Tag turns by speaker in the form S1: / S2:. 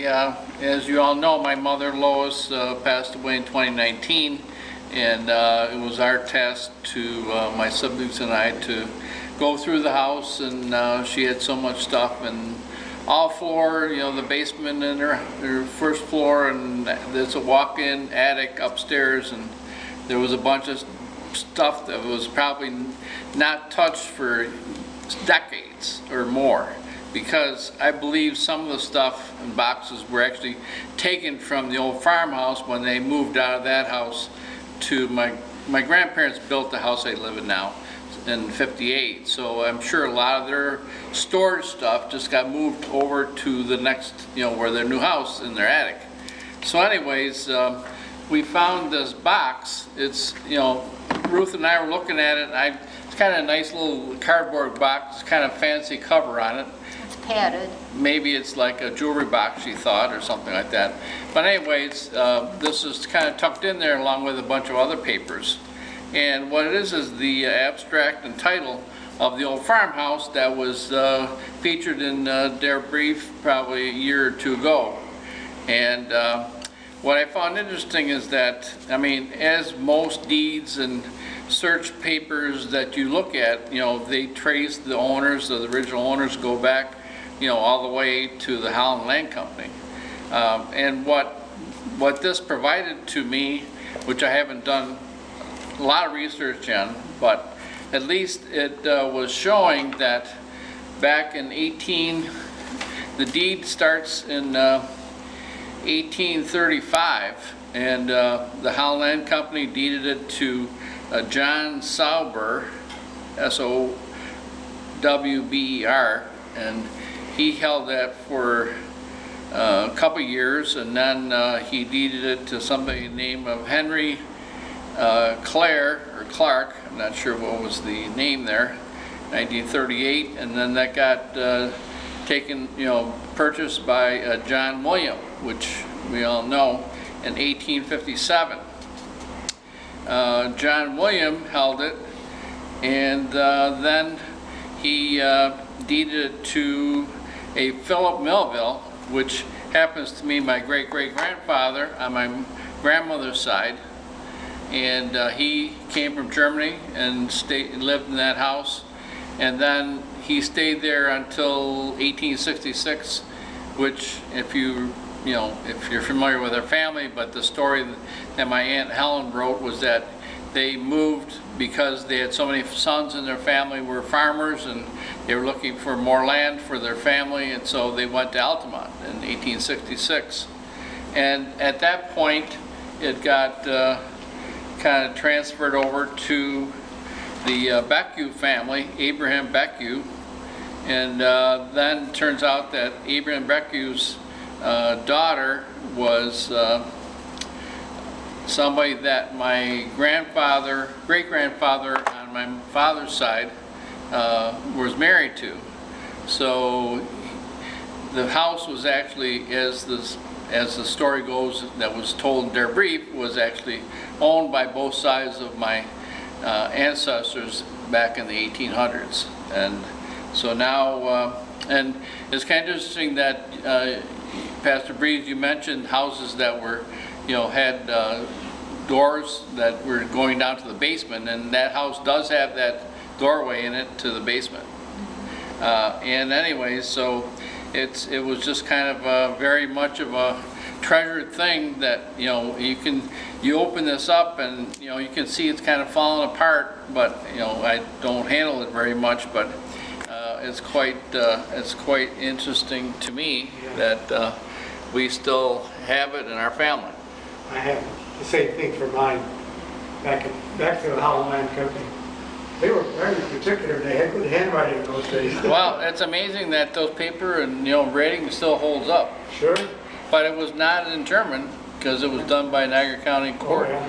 S1: as you all know, my mother Lois passed away in 2019, and it was our task to my siblings and I to go through the house, and she had so much stuff, and all floor, you know, the basement and her first floor, and there's a walk-in attic upstairs, and there was a bunch of stuff that was probably not touched for decades or more, because I believe some of the stuff in boxes were actually taken from the old farmhouse when they moved out of that house to my grandparents built the house I live in now in '58, so I'm sure a lot of their storage stuff just got moved over to the next, you know, where their new house in their attic. So anyways, we found this box. It's, you know, Ruth and I were looking at it. It's kind of a nice little cardboard box, kind of fancy cover on it.
S2: It's padded.
S1: Maybe it's like a jewelry box, she thought, or something like that. But anyways, this is kind of tucked in there along with a bunch of other papers. And what it is the abstract and title of the old farmhouse that was featured in their brief probably a year or two ago. And what I found interesting is that, I mean, as most deeds and search papers that you look at, you know, they trace the owners, the original owners go back, you know, all the way to the Holland Land Company. And what this provided to me, which I haven't done a lot of research on, but at least it was showing that back in the deed starts in 1835, and the Holland Land Company deeded it to John Sauber, S-O-W-B-E-R, and he held that for a couple years, and then he deeded it to somebody named Henry Clark, I'm not sure what was the name there, 1938, and then that got taken, you know, purchased by John William, which we all know, in 1857. John William held it, and then he deeded it to a Philip Milleville, which happens to be my great-great-grandfather on my grandmother's side. And he came from Germany and lived in that house, and then he stayed there until 1866, which, if you're familiar with our family, but the story that my Aunt Helen wrote was that they moved because they had so many sons in their family were farmers, and they were looking for more land for their family, and so they went to Altamont in 1866. And at that point, it got kind of transferred over to the Beckwith family, Abraham Beckwith, and then it turns out that Abraham Beckwith's daughter was somebody that my great-grandfather on my father's side was married to. So the house was actually, as the story goes, that was told in their brief, was actually owned by both sides of my ancestors back in the 1800s. And so now, and it's kind of interesting that Pastor Breeze, you mentioned houses that were, you know, had doors that were going down to the basement, and that house does have that doorway in it to the basement. And anyways, so it was just kind of very much of a treasured thing that, you know, you open this up and, you know, you can see it's kind of falling apart, but, you know, I don't handle it very much, but it's quite interesting to me that we still have it in our family.
S3: I have the same thing for mine. Back to the Holland Land Company. They were very particular. They had good handwriting in those days.
S1: Well, it's amazing that those paper and, you know, writing still holds up.
S3: Sure.
S1: But it was not in German because it was done by Niagara County Court.
S3: Oh, yeah.